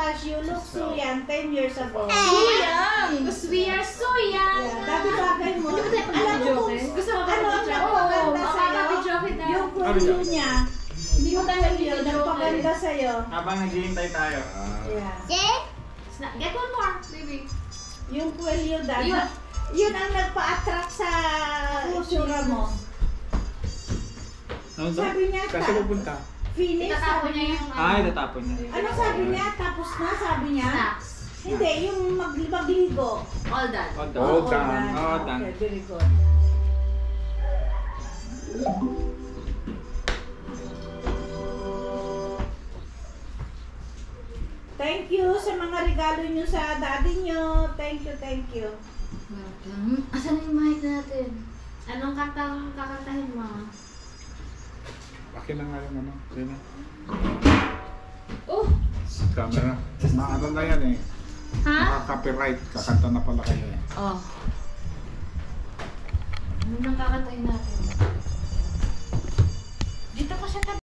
gosh, you look so young 10 years ago. So young! Because we are so young! Yeah, dati bagay mo. Alam mo kung Gusto mo ba ano ang nagpaganda sa'yo? Yung kwelyo niya. Hindi ko kwelyo, nagpaganda sa'yo. Habang naghihintay tayo. Yeah. Get one more, baby. Yung kwelyo dati. Yun ang nagpa-attract sa itsura mo. Sabi niya Kasi pupunta. finish. Itatapon niya yung Ay, tatapon niya. Ano sabi niya? Tapos na, sabi niya? snacks. Hindi, yung magligo. All done. All Oo, done. done. All done. Okay, very good. Thank you sa mga regalo nyo sa daddy nyo. Thank you, thank you. Welcome. Asan na yung mic natin? Anong kantang kakantahin mo? Akin na nga yung ano. Yun na. Oh! Camera. Maano na yan eh. Ha? Naka-copyright. Kakanta na pala kayo eh. Oh. Ano nang kakantahin natin? Dito ko siya